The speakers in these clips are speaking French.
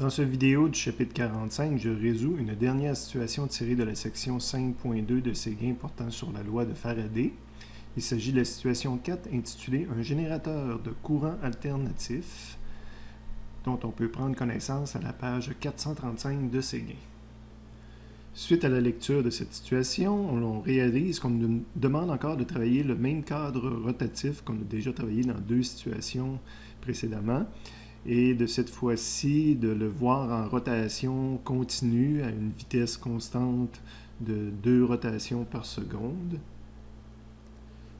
Dans cette vidéo du chapitre 45, je résous une dernière situation tirée de la section 5.2 de Séguin portant sur la loi de Faraday. Il s'agit de la situation 4 intitulée « Un générateur de courant alternatif » dont on peut prendre connaissance à la page 435 de Séguin. Suite à la lecture de cette situation, on réalise qu'on nous demande encore de travailler le même cadre rotatif qu'on a déjà travaillé dans deux situations précédemment, et de cette fois-ci de le voir en rotation continue à une vitesse constante de 2 rotations par seconde.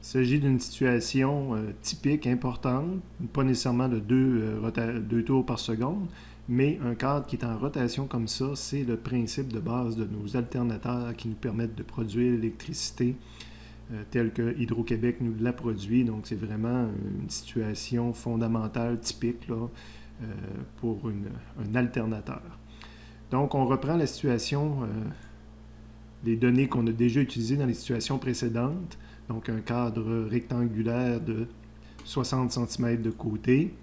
Il s'agit d'une situation typique, importante, pas nécessairement de 2 tours par seconde, mais un cadre qui est en rotation comme ça, c'est le principe de base de nos alternateurs qui nous permettent de produire l'électricité telle que Hydro-Québec nous la produit. Donc, c'est vraiment une situation fondamentale, typique là, pour un alternateur. Donc, on reprend la situation des données qu'on a déjà utilisées dans les situations précédentes. Donc, un cadre rectangulaire de 60 cm de côté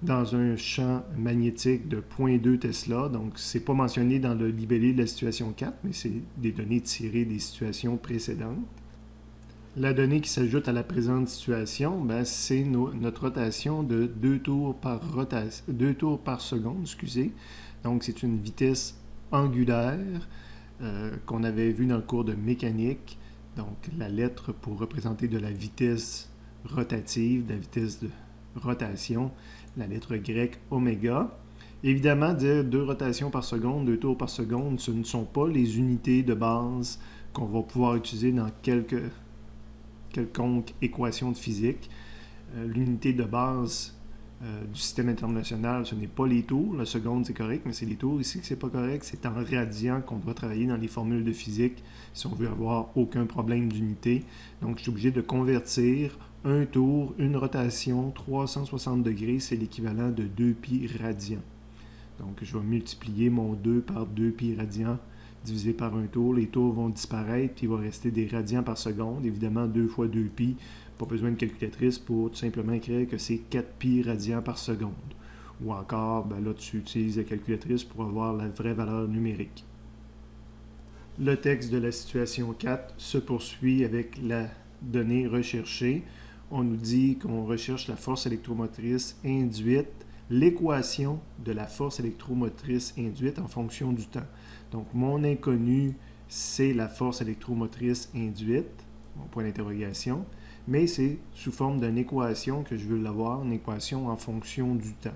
dans un champ magnétique de 0,2 Tesla. Donc, ce n'est pas mentionné dans le libellé de la situation 4, mais c'est des données tirées des situations précédentes. La donnée qui s'ajoute à la présente situation, c'est notre rotation de 2 tours par seconde. Donc, c'est une vitesse angulaire qu'on avait vue dans le cours de mécanique. Donc, la lettre pour représenter de la vitesse rotative, de la vitesse de rotation, la lettre grecque oméga. Évidemment, dire 2 rotations par seconde, 2 tours par seconde, ce ne sont pas les unités de base qu'on va pouvoir utiliser dans quelconque équation de physique. L'unité de base du système international, ce n'est pas les tours. La seconde, c'est correct, mais c'est les tours ici que c'est pas correct. C'est en radians qu'on doit travailler dans les formules de physique si on veut avoir aucun problème d'unité. Donc, je suis obligé de convertir un tour, une rotation, 360 degrés, c'est l'équivalent de 2 pi radians. Donc, je vais multiplier mon 2 par 2 pi radians divisé par un tour. Les tours vont disparaître, puis il va rester des radians par seconde. Évidemment, 2 fois 2 pi, pas besoin de calculatrice pour tout simplement écrire que c'est 4 pi radians par seconde. Ou encore, là, tu utilises la calculatrice pour avoir la vraie valeur numérique. Le texte de la situation 4 se poursuit avec la donnée recherchée. On nous dit qu'on recherche la force électromotrice induite, l'équation de la force électromotrice induite en fonction du temps. Donc, mon inconnu, c'est la force électromotrice induite, mon point d'interrogation, mais c'est sous forme d'une équation que je veux l'avoir, une équation en fonction du temps.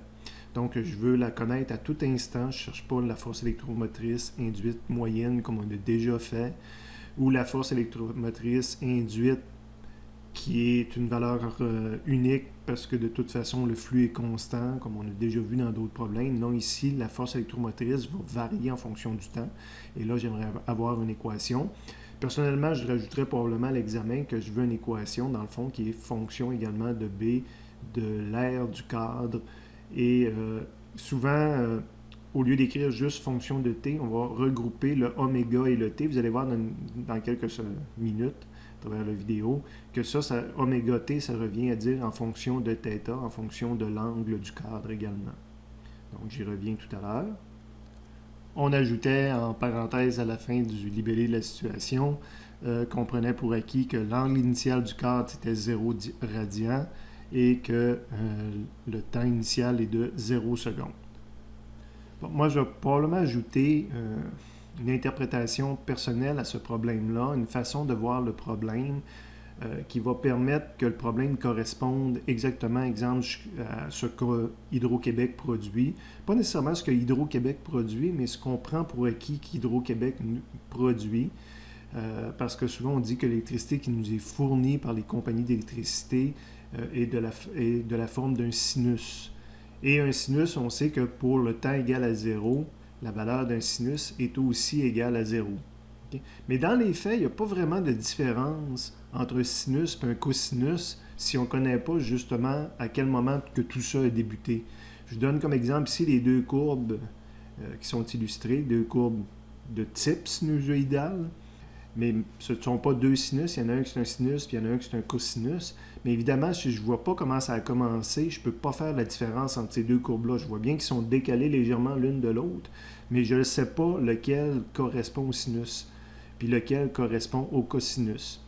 Donc, je veux la connaître à tout instant. Je ne cherche pas la force électromotrice induite moyenne comme on a déjà fait, ou la force électromotrice induite qui est une valeur unique parce que de toute façon, le flux est constant, comme on a déjà vu dans d'autres problèmes. Non, ici, la force électromotrice va varier en fonction du temps. Et là, j'aimerais avoir une équation. Personnellement, je rajouterais probablement à l'examen que je veux une équation, dans le fond, qui est fonction également de B, de l'aire du cadre. Et souvent, au lieu d'écrire juste fonction de T, on va regrouper le oméga et le T. Vous allez voir dans quelques minutes, à travers la vidéo, que ça, oméga T, ça revient à dire en fonction de θ, en fonction de l'angle du cadre également. Donc, j'y reviens tout à l'heure. On ajoutait en parenthèse à la fin du libellé de la situation qu'on prenait pour acquis que l'angle initial du cadre c'était 0 radian et que le temps initial est de 0 secondes. Bon, moi, je vais probablement ajouter une interprétation personnelle à ce problème-là, une façon de voir le problème qui va permettre que le problème corresponde exactement, exemple, à ce que Hydro-Québec produit. Pas nécessairement ce que Hydro-Québec produit, mais ce qu'on prend pour acquis qu'Hydro-Québec produit. Parce que souvent, on dit que l'électricité qui nous est fournie par les compagnies d'électricité est de la forme d'un sinus. Et un sinus, on sait que pour le temps égal à 0, la valeur d'un sinus est aussi égale à 0. Okay? Mais dans les faits, il n'y a pas vraiment de différence entre un sinus et un cosinus si on ne connaît pas justement à quel moment que tout ça a débuté. Je donne comme exemple ici les deux courbes qui sont illustrées, deux courbes de type sinusoïdal. mais ce ne sont pas deux sinus. Il y en a un qui est un sinus, puis il y en a un qui est un cosinus. Mais évidemment, si je ne vois pas comment ça a commencé, je ne peux pas faire la différence entre ces deux courbes-là. Je vois bien qu'ils sont décalés légèrement l'une de l'autre, mais je ne sais pas lequel correspond au sinus, puis lequel correspond au cosinus.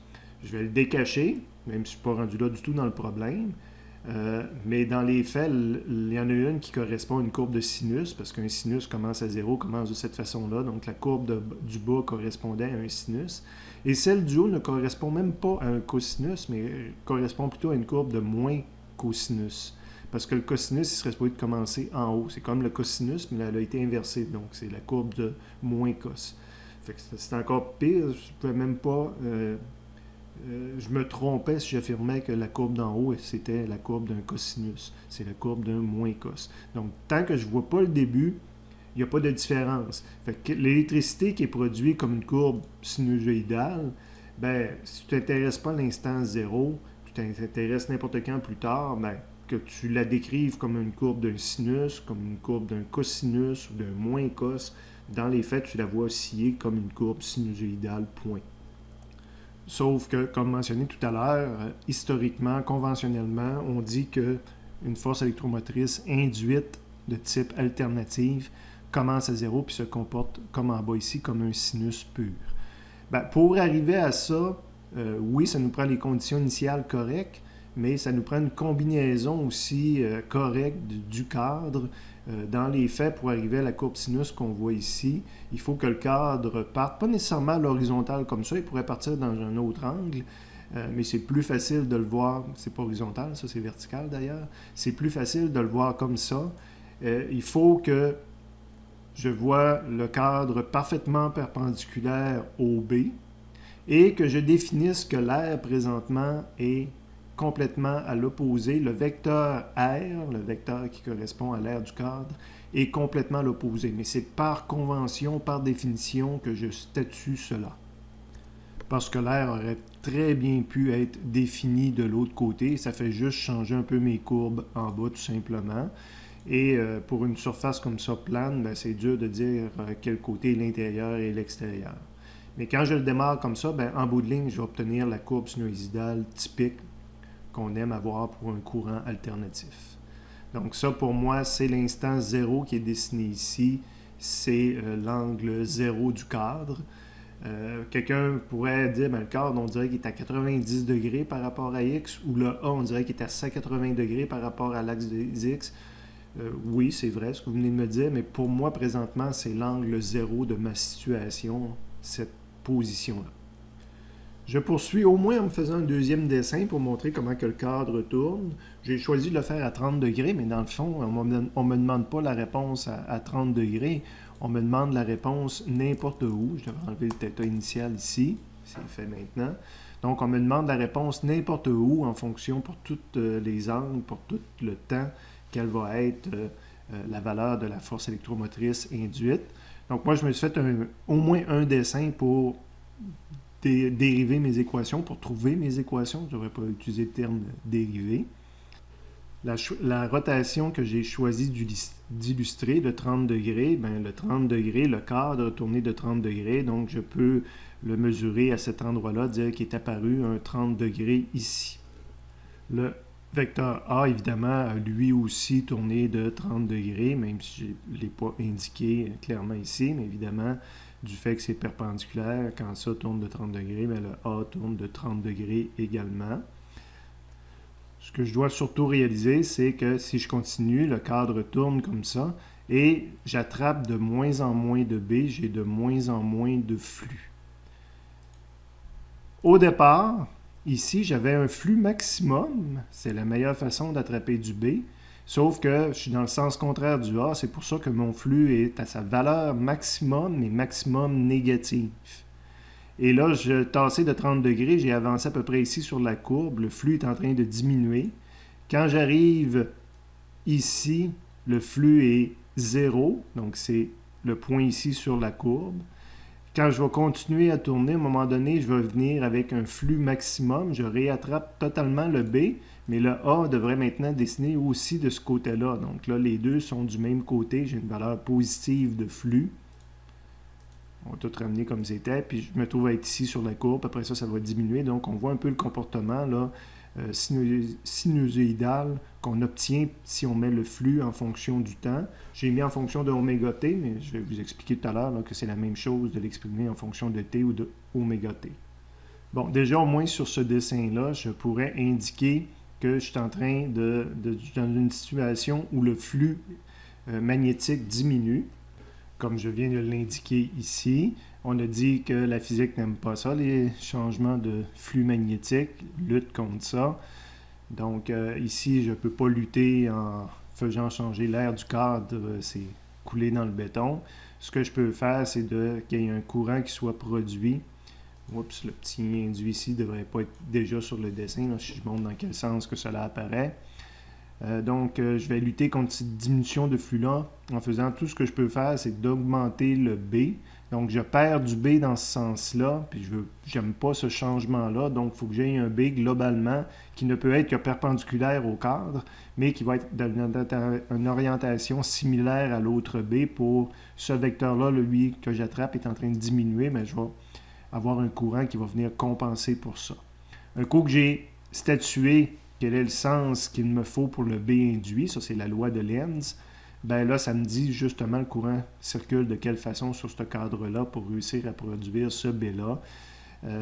Je vais le décacher, même si je ne suis pas rendu là du tout dans le problème. Mais dans les faits, il y en a une qui correspond à une courbe de sinus, parce qu'un sinus commence à 0, commence de cette façon-là. Donc la courbe du bas correspondait à un sinus. Et celle du haut ne correspond même pas à un cosinus, mais correspond plutôt à une courbe de moins cosinus. Parce que le cosinus, il serait supposé commencer en haut. C'est comme le cosinus, mais elle a été inversée. Donc c'est la courbe de moins cos. Fait que c'est encore pire. Je ne pouvais même pas... je me trompais si j'affirmais que la courbe d'en haut, c'était la courbe d'un cosinus. C'est la courbe d'un moins cos. Donc, tant que je ne vois pas le début, il n'y a pas de différence. Fait que l'électricité qui est produite comme une courbe sinusoïdale, ben, si tu ne t'intéresses pas à l'instant zéro, tu t'intéresses n'importe quand plus tard, ben, que tu la décrives comme une courbe d'un sinus, comme une courbe d'un cosinus ou d'un moins cos, dans les faits, tu la vois osciller comme une courbe sinusoïdale, point. Sauf que, comme mentionné tout à l'heure, historiquement, conventionnellement, on dit qu'une force électromotrice induite de type alternative commence à zéro puis se comporte comme en bas ici, comme un sinus pur. Ben, pour arriver à ça, oui, ça nous prend les conditions initiales correctes, mais ça nous prend une combinaison aussi correcte du cadre. Dans les faits, pour arriver à la courbe sinus qu'on voit ici, il faut que le cadre parte, pas nécessairement à l'horizontale comme ça, il pourrait partir dans un autre angle, mais c'est plus facile de le voir, c'est pas horizontal, ça c'est vertical d'ailleurs, c'est plus facile de le voir comme ça. Il faut que je vois le cadre parfaitement perpendiculaire au B et que je définisse que l'air présentement est complètement à l'opposé. Le vecteur R, le vecteur qui correspond à l'air du cadre, est complètement à l'opposé. Mais c'est par convention, par définition, que je statue cela. Parce que l'air aurait très bien pu être défini de l'autre côté. Ça fait juste changer un peu mes courbes en bas, tout simplement. Et pour une surface comme ça plane, ben, c'est dur de dire quel côté est l'intérieur et l'extérieur. Mais quand je le démarre comme ça, ben, en bout de ligne, je vais obtenir la courbe sinusoïdale typique qu'on aime avoir pour un courant alternatif. Donc ça, pour moi, c'est l'instant 0 qui est dessiné ici. C'est l'angle 0 du cadre. Quelqu'un pourrait dire, ben, le cadre, on dirait qu'il est à 90 degrés par rapport à X, ou le A, on dirait qu'il est à 180 degrés par rapport à l'axe des X. Oui, c'est vrai ce que vous venez de me dire, mais pour moi, présentement, c'est l'angle 0 de ma situation, cette position-là. Je poursuis au moins en me faisant un deuxième dessin pour montrer comment que le cadre tourne. J'ai choisi de le faire à 30 degrés, mais dans le fond, on ne me demande pas la réponse à 30 degrés. On me demande la réponse n'importe où. Je devrais enlever le θ initial ici. C'est fait maintenant. Donc, on me demande la réponse n'importe où en fonction pour tous les angles, pour tout le temps, quelle va être la valeur de la force électromotrice induite. Donc, moi, je me suis fait au moins un dessin pour dériver mes équations, pour trouver mes équations. Je ne devrais pas utiliser le terme dériver. La rotation que j'ai choisi d'illustrer, de 30 degrés, ben, le 30 degrés, le cadre tourné de 30 degrés, donc je peux le mesurer à cet endroit-là, dire qu'il est apparu un 30 degrés ici. Le vecteur A, évidemment, a lui aussi tourné de 30 degrés, même si je ne l'ai pas indiqué clairement ici, mais évidemment, du fait que c'est perpendiculaire, quand ça tourne de 30 degrés, bien, le A tourne de 30 degrés également. Ce que je dois surtout réaliser, c'est que si je continue, le cadre tourne comme ça, et j'attrape de moins en moins de B, j'ai de moins en moins de flux. Au départ, ici, j'avais un flux maximum, c'est la meilleure façon d'attraper du B, sauf que je suis dans le sens contraire du A, c'est pour ça que mon flux est à sa valeur maximum, mais maximum négatif. Et là, je tassais de 30 degrés, j'ai avancé à peu près ici sur la courbe, le flux est en train de diminuer. Quand j'arrive ici, le flux est 0, donc c'est le point ici sur la courbe. Quand je vais continuer à tourner, à un moment donné, je vais venir avec un flux maximum, je réattrape totalement le B, mais le A devrait maintenant dessiner aussi de ce côté-là. Donc là, les deux sont du même côté, j'ai une valeur positive de flux. On va tout ramener comme c'était, puis je me trouve à être ici sur la courbe. Après ça, ça va diminuer. Donc, on voit un peu le comportement là, sinusoïdal qu'on obtient si on met le flux en fonction du temps. J'ai mis en fonction de oméga t, mais je vais vous expliquer tout à l'heure que c'est la même chose de l'exprimer en fonction de t ou de oméga t. Bon, déjà, au moins sur ce dessin-là, je pourrais indiquer que je suis en train dans une situation où le flux magnétique diminue, comme je viens de l'indiquer ici. On a dit que la physique n'aime pas ça, les changements de flux magnétique, lutte contre ça. Donc ici, je ne peux pas lutter en faisant changer l'air du cadre, c'est couler dans le béton. Ce que je peux faire, c'est qu'il y ait un courant qui soit produit. Oups, le petit induit ici ne devrait pas être déjà sur le dessin, là, si je montre dans quel sens que cela apparaît. Donc, je vais lutter contre cette diminution de flux-là en faisant tout ce que je peux faire, c'est d'augmenter le B. Donc, je perds du B dans ce sens-là, puis je n'aime pas ce changement-là. Donc, il faut que j'aie un B globalement qui ne peut être que perpendiculaire au cadre, mais qui va être dans une orientation similaire à l'autre B pour ce vecteur-là, lui que j'attrape est en train de diminuer, mais je vais avoir un courant qui va venir compenser pour ça. Un coup que j'ai statué quel est le sens qu'il me faut pour le B induit, ça c'est la loi de Lenz, ben là ça me dit justement le courant circule de quelle façon sur ce cadre-là pour réussir à produire ce B-là.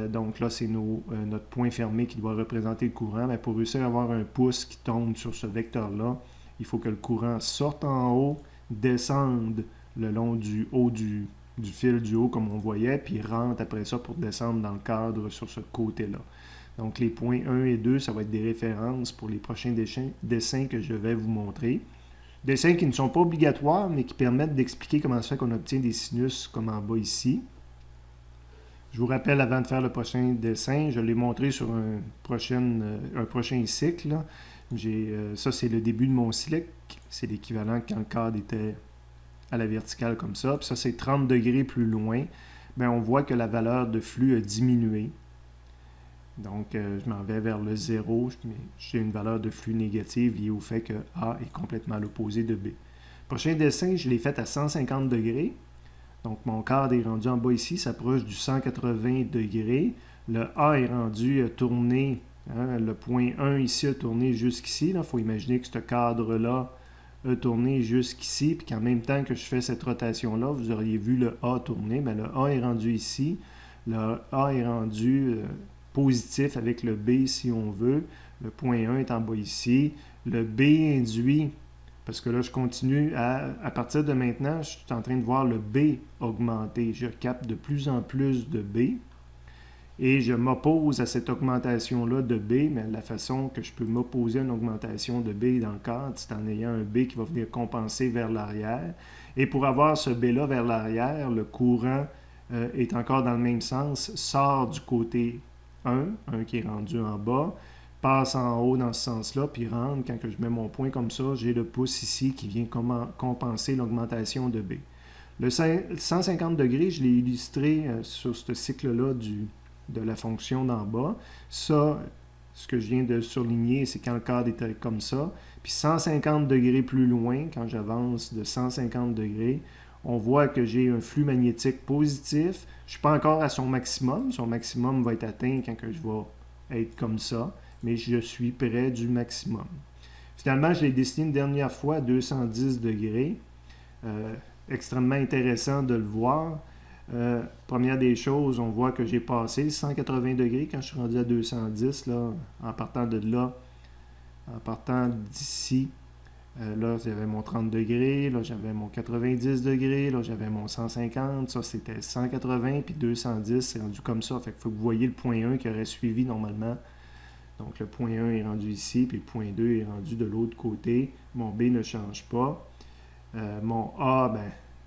Donc là c'est notre point fermé qui doit représenter le courant. Mais pour réussir à avoir un pouce qui tombe sur ce vecteur-là, il faut que le courant sorte en haut, descende le long du haut du fil du haut comme on voyait, puis rentre après ça pour descendre dans le cadre sur ce côté-là. Donc, les points 1 et 2, ça va être des références pour les prochains dessins que je vais vous montrer. Dessins qui ne sont pas obligatoires, mais qui permettent d'expliquer comment ça fait qu'on obtient des sinus comme en bas ici. Je vous rappelle, avant de faire le prochain dessin, je l'ai montré sur un prochain cycle. Ça, c'est le début de mon cycle. C'est l'équivalent quand le cadre était à la verticale comme ça. Puis ça, c'est 30 degrés plus loin. Bien, on voit que la valeur de flux a diminué. Donc, je m'en vais vers le 0, j'ai une valeur de flux négative liée au fait que A est complètement à l'opposé de B. Prochain dessin, je l'ai fait à 150 degrés. Donc, mon cadre est rendu en bas ici, s'approche du 180 degrés. Le A est rendu tourné, le point 1 ici a tourné jusqu'ici. Il faut imaginer que ce cadre-là a tourné jusqu'ici, puis qu'en même temps que je fais cette rotation-là, vous auriez vu le A tourner. Bien, le A est rendu ici. Le A est rendu positif avec le B si on veut. Le point 1 est en bas ici. Le B induit, parce que là je continue à partir de maintenant, je suis en train de voir le B augmenter. Je capte de plus en plus de B et je m'oppose à cette augmentation-là de B, mais la façon que je peux m'opposer à une augmentation de B dans le cadre, c'est en ayant un B qui va venir compenser vers l'arrière. Et pour avoir ce B-là vers l'arrière, le courant est encore dans le même sens, sort du côté 1 qui est rendu en bas, passe en haut dans ce sens-là, puis rentre. Quand je mets mon point comme ça, j'ai le pouce ici qui vient compenser l'augmentation de B. Le 150 degrés, je l'ai illustré sur ce cycle-là de la fonction d'en bas. Ça, ce que je viens de surligner, c'est quand le cadre était comme ça. Puis 150 degrés plus loin, quand j'avance de 150 degrés, on voit que j'ai un flux magnétique positif. Je ne suis pas encore à son maximum. Son maximum va être atteint quand je vais être comme ça, mais je suis près du maximum. Finalement, je l'ai dessiné une dernière fois à 210 degrés. Extrêmement intéressant de le voir. Première des choses, on voit que j'ai passé 180 degrés quand je suis rendu à 210, là, en partant de là, en partant d'ici. Là, j'avais mon 30 degrés, là, j'avais mon 90 degrés, là, j'avais mon 150, ça c'était 180, puis 210, c'est rendu comme ça. Fait qu'il faut que vous voyez le point 1 qui aurait suivi normalement. Donc, le point 1 est rendu ici, puis le point 2 est rendu de l'autre côté. Mon B ne change pas. Mon A,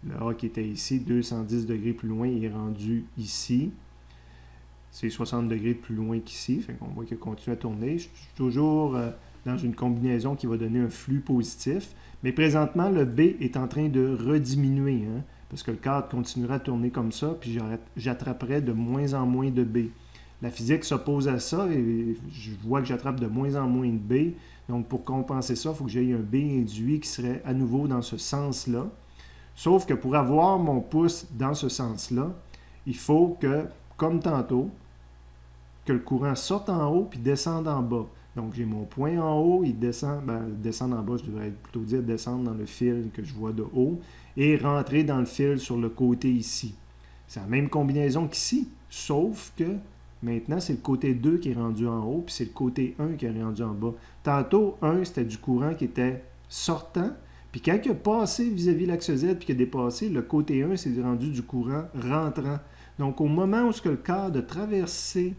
le A qui était ici, 210 degrés plus loin, il est rendu ici. C'est 60 degrés plus loin qu'ici, fait qu'on voit qu'il continue à tourner. Je suis toujours dans une combinaison qui va donner un flux positif. Mais présentement, le B est en train de rediminuer, parce que le cadre continuera à tourner comme ça, puis j'attraperai de moins en moins de B. La physique s'oppose à ça et je vois que j'attrape de moins en moins de B. Donc, pour compenser ça, il faut que j'aie un B induit qui serait à nouveau dans ce sens-là. Sauf que pour avoir mon pouce dans ce sens-là, il faut que, comme tantôt, que le courant sorte en haut puis descende en bas. Donc, j'ai mon point en haut, il descend, descendre en bas, je devrais plutôt dire descendre dans le fil que je vois de haut et rentrer dans le fil sur le côté ici. C'est la même combinaison qu'ici, sauf que maintenant, c'est le côté 2 qui est rendu en haut, puis c'est le côté 1 qui est rendu en bas. Tantôt, 1, c'était du courant qui était sortant, puis quand il a passé vis-à-vis l'axe Z, puis qu'il a dépassé, le côté 1, c'est rendu du courant rentrant. Donc, au moment où le cadre a traversé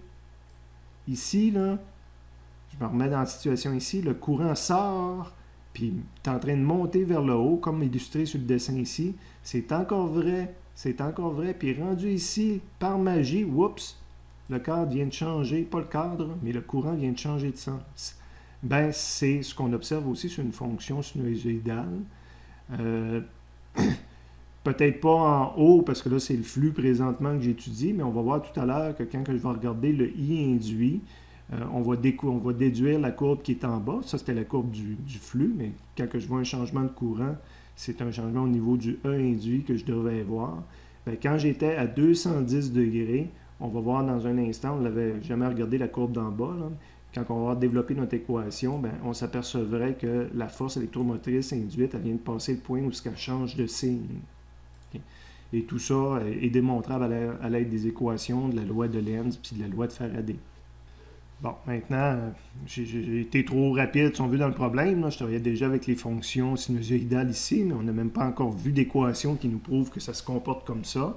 ici, là, je me remets dans la situation ici, le courant sort, puis est en train de monter vers le haut, comme illustré sur le dessin ici. C'est encore vrai, puis rendu ici, par magie, oups, le cadre vient de changer, pas le cadre, mais le courant vient de changer de sens. Ben, c'est ce qu'on observe aussi sur une fonction sinusoïdale. Peut-être pas en haut, parce que là, c'est le flux présentement que j'étudie, mais on va voir tout à l'heure que quand je vais regarder le I induit, on va déduire la courbe qui est en bas. Ça, c'était la courbe du flux, mais quand je vois un changement de courant, c'est un changement au niveau du E induit que je devrais voir. Bien, quand j'étais à 210 degrés, on va voir dans un instant, on n'avait jamais regardé la courbe d'en bas, là. Quand on va développer notre équation, bien, on s'apercevrait que la force électromotrice induite, elle vient de passer le point où elle change de signe. Okay? Et tout ça est démontrable à l'aide des équations de la loi de Lenz puis de la loi de Faraday. Bon, maintenant, j'ai été trop rapide, si on veut, dans le problème. Là. Je travaillais déjà avec les fonctions sinusoïdales ici, mais on n'a même pas encore vu d'équation qui nous prouve que ça se comporte comme ça.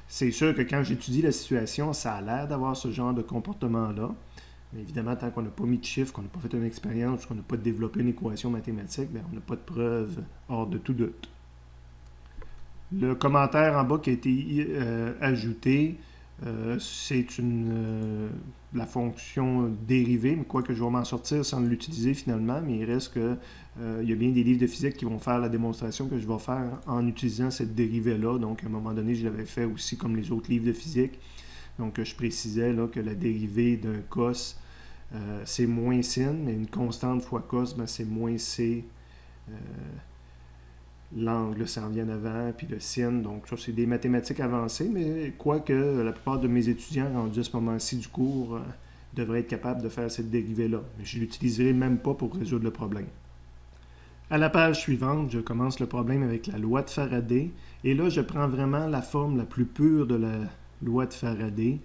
C'est sûr que quand j'étudie la situation, ça a l'air d'avoir ce genre de comportement-là. Mais évidemment, tant qu'on n'a pas mis de chiffres, qu'on n'a pas fait une expérience, qu'on n'a pas développé une équation mathématique, bien, on n'a pas de preuve hors de tout doute. Le commentaire en bas qui a été ajouté, c'est la fonction dérivée, mais quoi que je vais m'en sortir sans l'utiliser finalement, mais il reste que il y a bien des livres de physique qui vont faire la démonstration que je vais faire en utilisant cette dérivée-là. Donc, à un moment donné, je l'avais fait aussi comme les autres livres de physique. Donc, je précisais là, que la dérivée d'un cos, c'est moins sin, mais une constante fois cos, ben, c'est moins c. L'angle, ça en vient en avant, puis le sin. Donc, ça, c'est des mathématiques avancées, mais quoique la plupart de mes étudiants rendus à ce moment-ci du cours devraient être capables de faire cette dérivée-là. Mais je ne l'utiliserai même pas pour résoudre le problème. À la page suivante, je commence le problème avec la loi de Faraday. Et là, je prends vraiment la forme la plus pure de la loi de Faraday.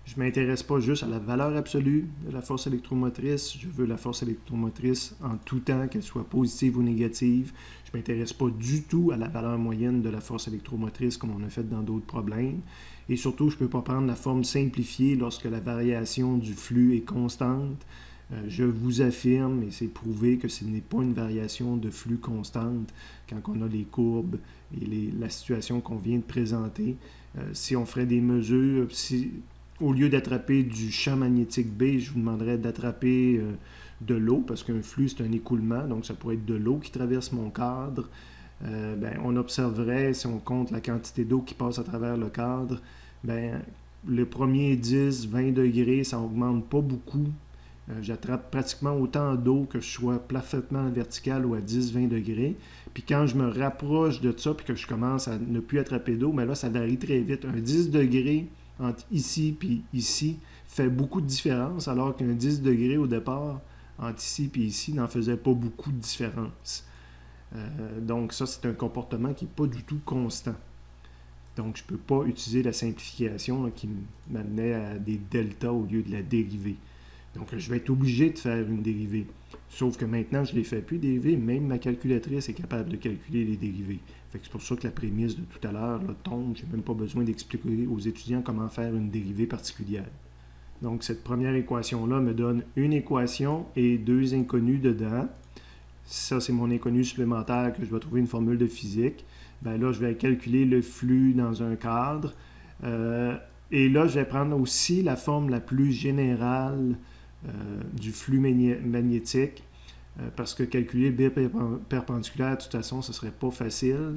Je ne m'intéresse pas juste à la valeur absolue de la force électromotrice. Je veux la force électromotrice en tout temps, qu'elle soit positive ou négative. Je ne m'intéresse pas du tout à la valeur moyenne de la force électromotrice comme on a fait dans d'autres problèmes. Et surtout, je ne peux pas prendre la forme simplifiée lorsque la variation du flux est constante. Je vous affirme, et c'est prouvé, que ce n'est pas une variation de flux constante quand on a les courbes et la situation qu'on vient de présenter. Si on ferait des mesures, au lieu d'attraper du champ magnétique B, je vous demanderais d'attraper de l'eau, parce qu'un flux, c'est un écoulement, donc ça pourrait être de l'eau qui traverse mon cadre. On observerait, si on compte la quantité d'eau qui passe à travers le cadre, le premier 10-20 degrés, ça n'augmente pas beaucoup. J'attrape pratiquement autant d'eau que je sois parfaitement vertical ou à 10-20 degrés. Puis quand je me rapproche de ça, puis que je commence à ne plus attraper d'eau, mais là, ça varie très vite. Un 10 degrés entre ici et ici fait beaucoup de différence, alors qu'un 10 degrés au départ, entre ici et ici, n'en faisait pas beaucoup de différence. Donc ça, c'est un comportement qui n'est pas du tout constant. Donc je ne peux pas utiliser la simplification là, qui m'amenait à des deltas au lieu de la dérivée. Donc, je vais être obligé de faire une dérivée. Sauf que maintenant, je ne les fais plus dérivées. Même ma calculatrice est capable de calculer les dérivées. C'est pour ça que la prémisse de tout à l'heure tombe. Je n'ai même pas besoin d'expliquer aux étudiants comment faire une dérivée particulière. Donc, cette première équation-là me donne une équation et deux inconnus dedans. Ça, c'est mon inconnu supplémentaire que je vais trouver une formule de physique. Là, je vais calculer le flux dans un cadre. Et là, je vais prendre aussi la forme la plus générale du flux magnétique, parce que calculer le B perpendiculaire, de toute façon, ce ne serait pas facile.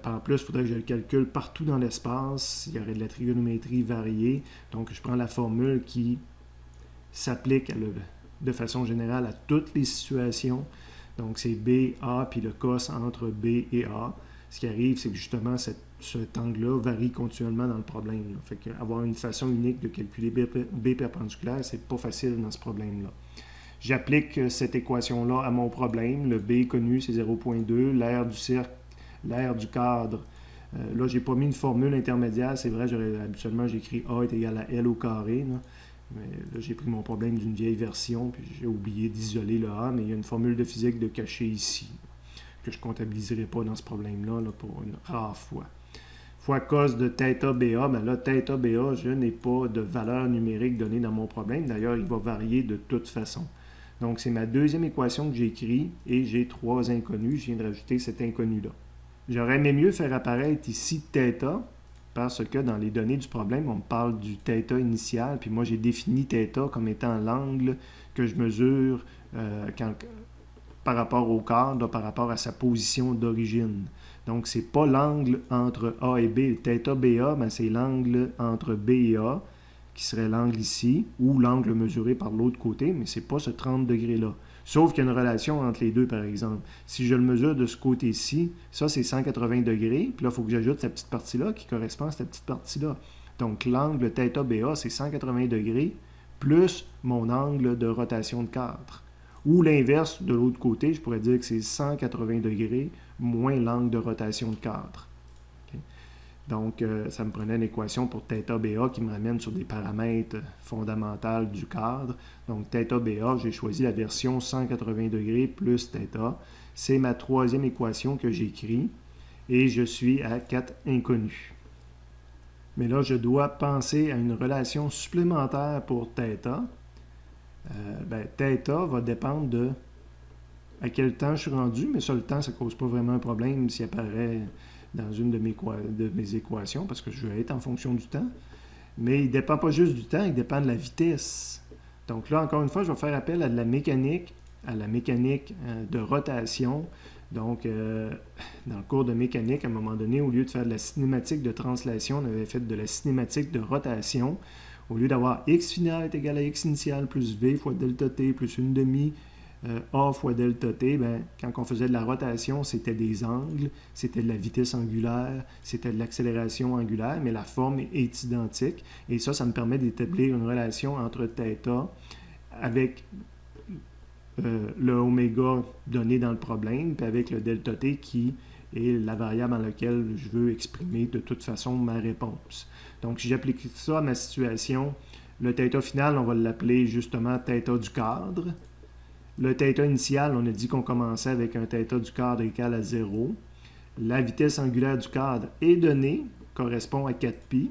En plus, il faudrait que je le calcule partout dans l'espace. Il y aurait de la trigonométrie variée. Donc, je prends la formule qui s'applique de façon générale à toutes les situations. Donc, c'est B, A, puis le cos entre B et A. ce qui arrive, c'est que justement, cet angle-là varie continuellement dans le problème. Là. Fait qu'avoir une façon unique de calculer B perpendiculaire, c'est pas facile dans ce problème-là. J'applique cette équation-là à mon problème. Le B connu, c'est 0,2. L'aire du cercle, l'aire du cadre. Là, j'ai pas mis une formule intermédiaire. C'est vrai, habituellement, j'écris A est égal à L au carré. Là. Mais là, j'ai pris mon problème d'une vieille version, puis j'ai oublié d'isoler le A, mais il y a une formule de physique de cacher ici, que je ne comptabiliserai pas dans ce problème-là là, pour une rare fois. Fois cos de θ BA, bien là, θ BA, je n'ai pas de valeur numérique donnée dans mon problème. D'ailleurs, il va varier de toute façon. Donc, c'est ma deuxième équation que j'écris et j'ai 3 inconnus. Je viens de rajouter cet inconnu-là. J'aurais aimé mieux faire apparaître ici θ, parce que dans les données du problème, on me parle du θ initial, puis moi j'ai défini θ comme étant l'angle que je mesure par rapport au cadre, par rapport à sa position d'origine. Donc, ce n'est pas l'angle entre A et B. θ BA, ben, c'est l'angle entre B et A, qui serait l'angle ici, ou l'angle mesuré par l'autre côté, mais ce n'est pas ce 30 degrés-là. Sauf qu'il y a une relation entre les deux, par exemple. Si je le mesure de ce côté-ci, ça, c'est 180 degrés. Puis là, il faut que j'ajoute cette petite partie-là qui correspond à cette petite partie-là. Donc, l'angle θ BA, c'est 180 degrés plus mon angle de rotation de cadre. Ou l'inverse, de l'autre côté, je pourrais dire que c'est 180 degrés moins l'angle de rotation de cadre. Okay? Donc, ça me prenait une équation pour θ BA qui me ramène sur des paramètres fondamentaux du cadre. Donc, θ BA, j'ai choisi la version 180 degrés plus θ. C'est ma troisième équation que j'écris et je suis à 4 inconnus. Mais là, je dois penser à une relation supplémentaire pour θ. θ va dépendre de à quel temps je suis rendu, mais ça, le temps, ça ne cause pas vraiment un problème s'il apparaît dans une de mes équations, parce que je vais être en fonction du temps. Mais il ne dépend pas juste du temps, il dépend de la vitesse. Donc là, encore une fois, je vais faire appel à de la mécanique, de rotation. Donc, dans le cours de mécanique, à un moment donné, au lieu de faire de la cinématique de translation, on avait fait de la cinématique de rotation. Au lieu d'avoir x final est égal à x initial plus v fois delta t plus une demi a fois delta t, ben, quand on faisait de la rotation, c'était des angles, c'était de la vitesse angulaire, c'était de l'accélération angulaire, mais la forme est identique. Et ça me permet d'établir une relation entre θ avec le oméga donné dans le problème, puis avec le delta t qui est la variable dans laquelle je veux exprimer de toute façon ma réponse. Donc, si j'applique ça à ma situation, le θ final, on va l'appeler justement θ du cadre. Le θ initial, on a dit qu'on commençait avec un θ du cadre égal à 0. La vitesse angulaire du cadre est donnée, correspond à 4π.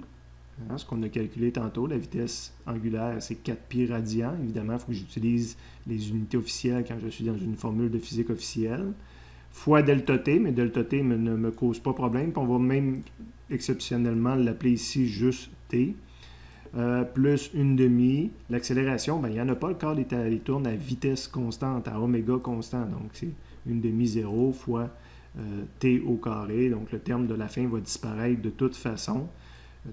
Ce qu'on a calculé tantôt, la vitesse angulaire, c'est 4π radians. Évidemment, il faut que j'utilise les unités officielles quand je suis dans une formule de physique officielle. Fois delta t, mais delta t ne me cause pas problème. Puis on va même exceptionnellement l'appeler ici juste t. Plus une demi. L'accélération, ben, il n'y en a pas. Le cadre il tourne à vitesse constante, à oméga constant. Donc, c'est une demi 0 fois t au carré. Donc, le terme de la fin va disparaître de toute façon.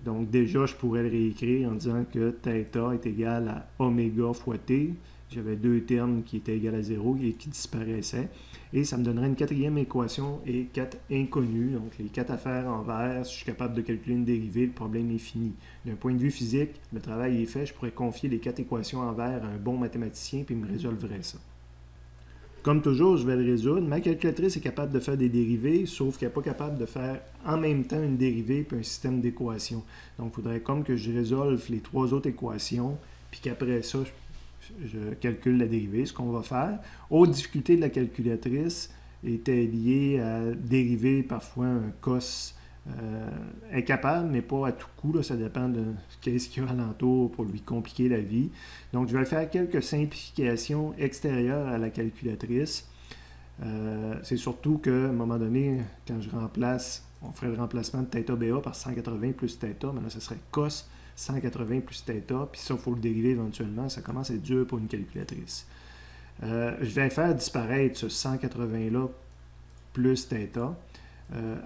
Donc, déjà, je pourrais le réécrire en disant que θ est égal à oméga fois t. J'avais deux termes qui étaient égaux à 0 et qui disparaissaient. Et ça me donnerait une quatrième équation et 4 inconnus. Donc, les 4 à faire en vert, si je suis capable de calculer une dérivée, le problème est fini. D'un point de vue physique, le travail est fait. Je pourrais confier les 4 équations en vert à un bon mathématicien puis il me résolverait ça. Comme toujours, je vais le résoudre. Ma calculatrice est capable de faire des dérivées, sauf qu'elle n'est pas capable de faire en même temps une dérivée puis un système d'équations. Donc, il faudrait comme que je résolve les 3 autres équations, puis qu'après ça, je calcule la dérivée. Ce qu'on va faire, aux difficultés de la calculatrice, était liée à dériver parfois un cos incapable, mais pas à tout coup. Là, ça dépend de ce qu'il y a alentour pour lui compliquer la vie. Donc, je vais faire quelques simplifications extérieures à la calculatrice. C'est surtout qu'à un moment donné, quand je remplace, on ferait le remplacement de θ BA par 180 plus θ, maintenant ce serait cos 180 plus θ, puis ça, il faut le dériver éventuellement. Ça commence à être dur pour une calculatrice. Je vais faire disparaître ce 180-là plus θ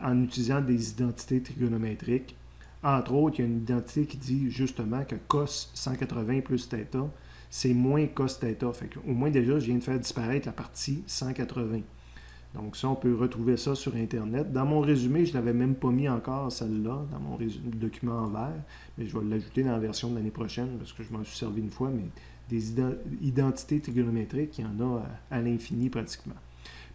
en utilisant des identités trigonométriques. Entre autres, il y a une identité qui dit justement que cos 180 plus θ, c'est moins cos θ. Fait qu'au moins déjà, je viens de faire disparaître la partie 180. Donc ça, on peut retrouver ça sur Internet. Dans mon résumé, je ne l'avais même pas mis encore, celle-là, dans mon document en vert, mais je vais l'ajouter dans la version de l'année prochaine, parce que je m'en suis servi une fois, mais des identités trigonométriques, il y en a à l'infini pratiquement.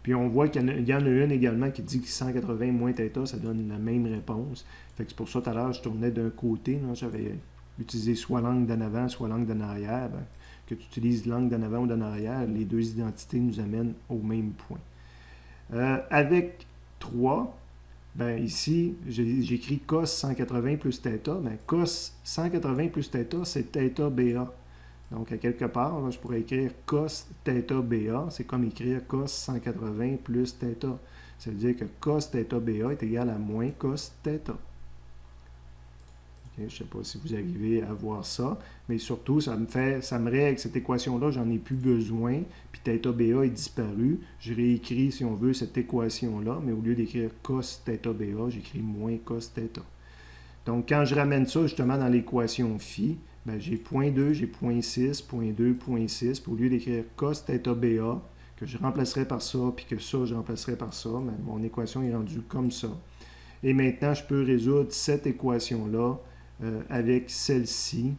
Puis on voit qu'il y en a une également qui dit que 180 moins θ, ça donne la même réponse. Fait que c'est pour ça, tout à l'heure, je tournais d'un côté, j'avais utilisé soit l'angle d'en avant, soit l'angle d'en arrière. Ben, que tu utilises l'angle d'en avant ou d'en arrière, les deux identités nous amènent au même point. Avec 3, ben ici, j'écris cos 180 plus θ. Ben, cos 180 plus θ, c'est θ BA. Donc, à quelque part, là, je pourrais écrire cos θ BA. C'est comme écrire cos 180 plus θ. Ça veut dire que cos θ BA est égal à moins cos θ. Okay, je ne sais pas si vous arrivez à voir ça, mais surtout, ça me règle cette équation-là, j'en ai plus besoin, puis θ BA est disparu. Je réécris, si on veut, cette équation-là, mais au lieu d'écrire cos θ BA, j'écris moins cos θ. Donc, quand je ramène ça justement dans l'équation phi, ben, j'ai 0.2, j'ai 0.6, 0.2, 0.6, puis au lieu d'écrire cos θ BA, que je remplacerai par ça, puis que ça, je remplacerai par ça, ben, mon équation est rendue comme ça. Et maintenant, je peux résoudre cette équation-là avec celle-ci,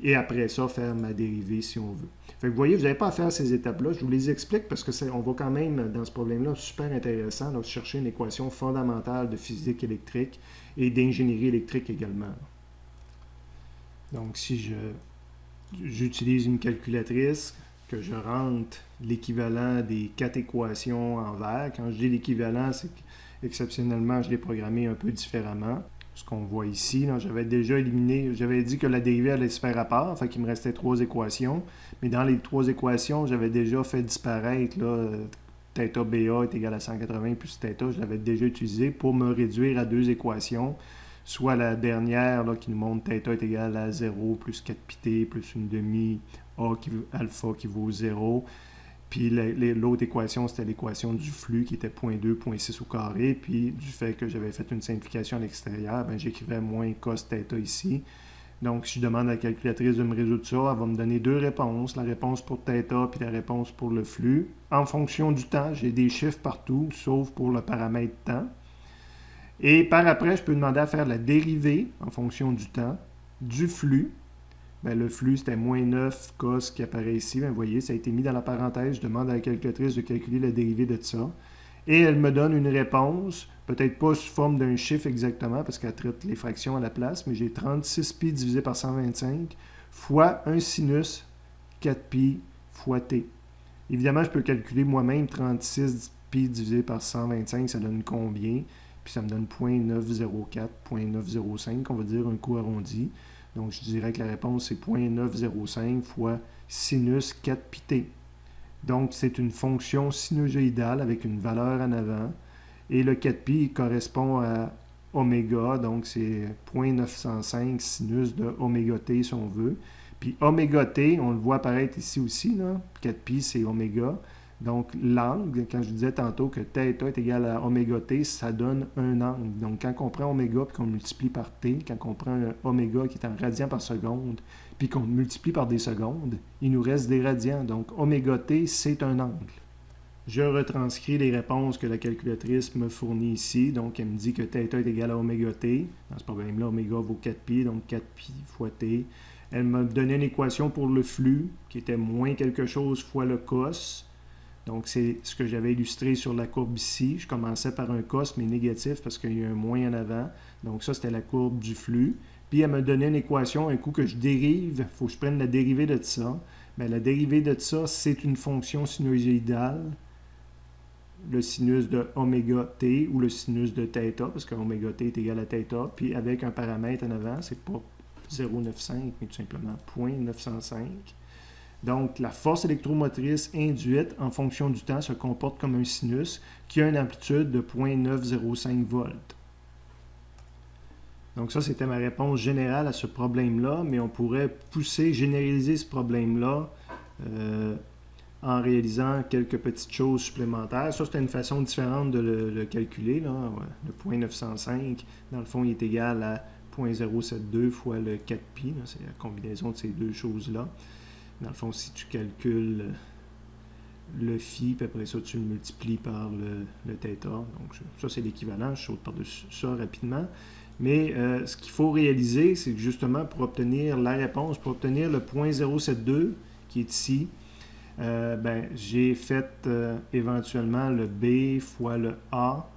et après ça, faire ma dérivée si on veut. Fait que vous voyez, vous n'avez pas à faire ces étapes-là. Je vous les explique parce qu'on va quand même, dans ce problème-là, super intéressant, là, chercher une équation fondamentale de physique électrique et d'ingénierie électrique également. Donc, si j'utilise une calculatrice, que je rentre l'équivalent des 4 équations en vert. Quand je dis l'équivalent, c'est qu'exceptionnellement, je l'ai programmé un peu différemment. Ce qu'on voit ici, j'avais déjà éliminé, j'avais dit que la dérivée allait se faire à part, fait qu'il me restait 3 équations. Mais dans les 3 équations, j'avais déjà fait disparaître θ BA est égal à 180 plus θ, je l'avais déjà utilisé pour me réduire à 2 équations. Soit la dernière là, qui nous montre θ est égal à 0 plus 4πt plus une demi alpha qui vaut 0. Puis l'autre équation, c'était l'équation du flux qui était 0.2, 0.6 au carré. Puis du fait que j'avais fait une simplification à l'extérieur, ben, j'écrivais moins cos θ ici. Donc, si je demande à la calculatrice de me résoudre ça, elle va me donner 2 réponses. La réponse pour θ puis la réponse pour le flux. En fonction du temps, j'ai des chiffres partout, sauf pour le paramètre temps. Et par après, je peux demander à faire la dérivée en fonction du temps du flux. Bien, le flux, c'était moins 9 cos qui apparaît ici. Bien, vous voyez, ça a été mis dans la parenthèse. Je demande à la calculatrice de calculer la dérivée de ça. Et elle me donne une réponse, peut-être pas sous forme d'un chiffre exactement, parce qu'elle traite les fractions à la place, mais j'ai 36π divisé par 125 fois 1 sinus 4π fois t. Évidemment, je peux calculer moi-même 36π divisé par 125, ça donne combien? Puis ça me donne 0.904, 0.905, on va dire un coup arrondi. Donc, je dirais que la réponse, c'est 0.905 fois sinus 4πt. Donc, c'est une fonction sinusoïdale avec une valeur en avant. Et le 4π correspond à oméga, donc c'est 0.905 sinus de oméga t, si on veut. Puis oméga t, on le voit apparaître ici aussi, là. 4π, c'est oméga. Donc, l'angle, quand je disais tantôt que θ est égal à oméga t, ça donne un angle. Donc, quand on prend oméga et qu'on multiplie par t, quand on prend un oméga qui est en radians par seconde, puis qu'on multiplie par des secondes, il nous reste des radians. Donc, oméga t, c'est un angle. Je retranscris les réponses que la calculatrice me fournit ici. Donc, elle me dit que θ est égal à oméga t. Dans ce problème-là, oméga vaut 4π, donc 4π fois t. Elle m'a donné une équation pour le flux, qui était moins quelque chose fois le cos. Donc, c'est ce que j'avais illustré sur la courbe ici. Je commençais par un cos, mais négatif, parce qu'il y a un moins en avant. Donc, ça, c'était la courbe du flux. Puis, elle me donnait une équation, un coup que je dérive, il faut que je prenne la dérivée de ça. Bien, la dérivée de ça, c'est une fonction sinusoïdale, le sinus de oméga t ou le sinus de θ, parce que oméga t est égal à θ. Puis, avec un paramètre en avant, c'est pas 0,95, mais tout simplement 0.905. Donc, la force électromotrice induite en fonction du temps se comporte comme un sinus qui a une amplitude de 0.905 volts. Donc ça, c'était ma réponse générale à ce problème-là, mais on pourrait généraliser ce problème-là en réalisant quelques petites choses supplémentaires. Ça, c'était une façon différente de le calculer, là. Le 0.905, dans le fond, il est égal à 0.072 fois le 4π. C'est la combinaison de ces deux choses-là. Dans le fond, si tu calcules le phi, puis après ça, tu le multiplies par le θ. Donc, ça, c'est l'équivalent. Je saute par-dessus ça rapidement. Mais ce qu'il faut réaliser, c'est que justement, pour obtenir la réponse, pour obtenir le 0.072, qui est ici, j'ai fait éventuellement le B fois le A.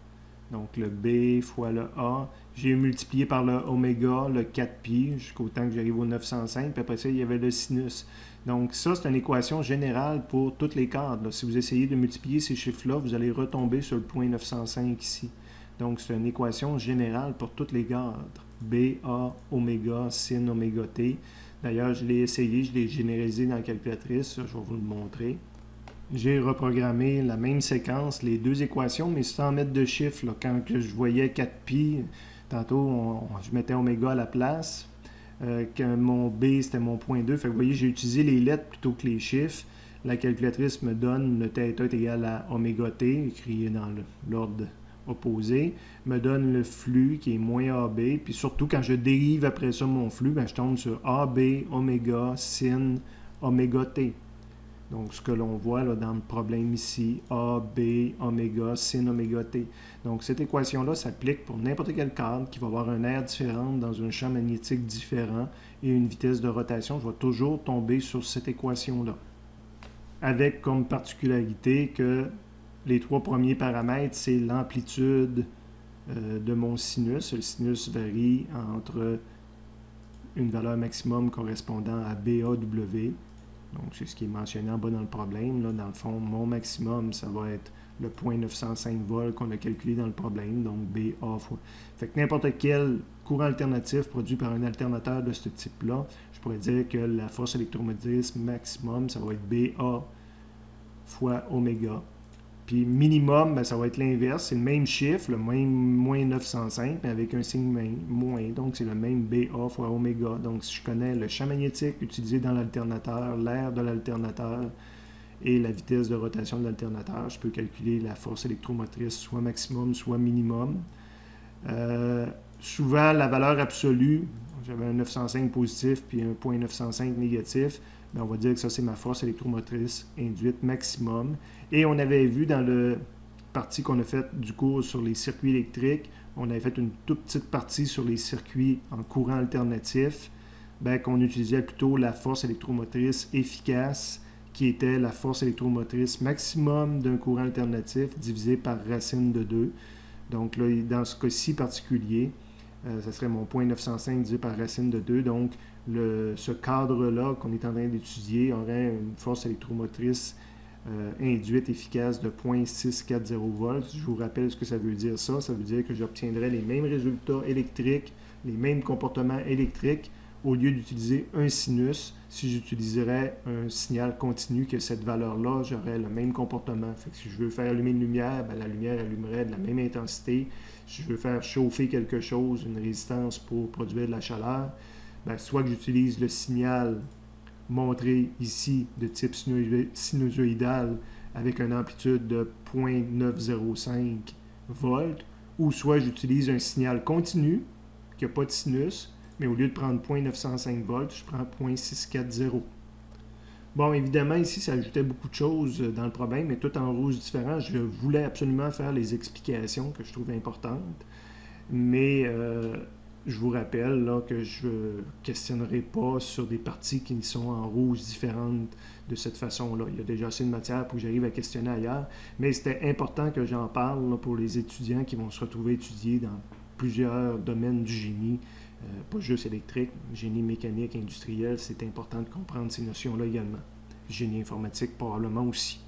Donc, le B fois le A. J'ai multiplié par le oméga, le 4pi, jusqu'au temps que j'arrive au 905. Puis après ça, il y avait le sinus. Donc, ça, c'est une équation générale pour tous les cadres. Là. Si vous essayez de multiplier ces chiffres-là, vous allez retomber sur le point 905 ici. Donc, c'est une équation générale pour tous les cadres. B, A, oméga, sin, oméga t. D'ailleurs, je l'ai essayé, je l'ai généralisé dans la calculatrice. Je vais vous le montrer. J'ai reprogrammé la même séquence, les deux équations, mais sans mettre de chiffres. Là. Quand je voyais 4pi, tantôt, je mettais oméga à la place. Que mon B, c'était mon point 2. Fait que vous voyez, j'ai utilisé les lettres plutôt que les chiffres. La calculatrice me donne le θ est égal à oméga t, écrit dans l'ordre opposé, me donne le flux qui est moins AB, puis surtout quand je dérive après ça mon flux, je tombe sur AB, oméga, sin, oméga t. Donc, ce que l'on voit là, dans le problème ici, A, B, oméga, sin, oméga t. Donc, cette équation-là s'applique pour n'importe quel cadre qui va avoir un air différent dans un champ magnétique différent et une vitesse de rotation. Je vais toujours tomber sur cette équation-là. Avec comme particularité que les trois premiers paramètres, c'est l'amplitude de mon sinus. Le sinus varie entre une valeur maximum correspondant à BAW. Donc, c'est ce qui est mentionné en bas dans le problème. Là, dans le fond, mon maximum, ça va être le 0.905 volts qu'on a calculé dans le problème, donc BA fois. Fait que n'importe quel courant alternatif produit par un alternateur de ce type-là, je pourrais dire que la force électromotrice maximum, ça va être BA fois oméga. Puis minimum, ça va être l'inverse, c'est le même chiffre, le moins 905, mais avec un signe moins, donc c'est le même BA fois oméga. Donc si je connais le champ magnétique utilisé dans l'alternateur, l'air de l'alternateur et la vitesse de rotation de l'alternateur, je peux calculer la force électromotrice soit maximum, soit minimum. Souvent, la valeur absolue, j'avais un 905 positif puis un 0.905 négatif, on va dire que ça, c'est ma force électromotrice induite maximum. Et on avait vu dans la partie qu'on a faite du cours sur les circuits électriques, on avait fait une toute petite partie sur les circuits en courant alternatif, qu'on utilisait plutôt la force électromotrice efficace, qui était la force électromotrice maximum d'un courant alternatif divisé par racine de 2. Donc là, dans ce cas-ci particulier, ça serait mon 0.905 divisé par racine de 2. Donc, ce cadre-là qu'on est en train d'étudier aurait une force électromotrice induite efficace de 0.640 volts. Je vous rappelle ce que ça veut dire ça. Ça veut dire que j'obtiendrais les mêmes résultats électriques, les mêmes comportements électriques, au lieu d'utiliser un sinus. Si j'utiliserais un signal continu que cette valeur-là, j'aurais le même comportement. Fait que si je veux faire allumer une lumière, la lumière allumerait de la même intensité. Si je veux faire chauffer quelque chose, une résistance pour produire de la chaleur, soit que j'utilise le signal montré ici de type sinusoïdal avec une amplitude de 0.905 volts, ou soit j'utilise un signal continu qui n'a pas de sinus, mais au lieu de prendre 0.905 volts, je prends 0.640. Bon, évidemment, ici, ça ajoutait beaucoup de choses dans le problème, mais tout en rouge différent. Je voulais absolument faire les explications que je trouve importantes, mais je vous rappelle là, que je ne questionnerai pas sur des parties qui sont en rouge différentes de cette façon-là. Il y a déjà assez de matière pour que j'arrive à questionner ailleurs, mais c'était important que j'en parle là, pour les étudiants qui vont se retrouver étudier dans plusieurs domaines du génie, pas juste électrique, génie mécanique, industriel. C'est important de comprendre ces notions-là également. Génie informatique probablement aussi.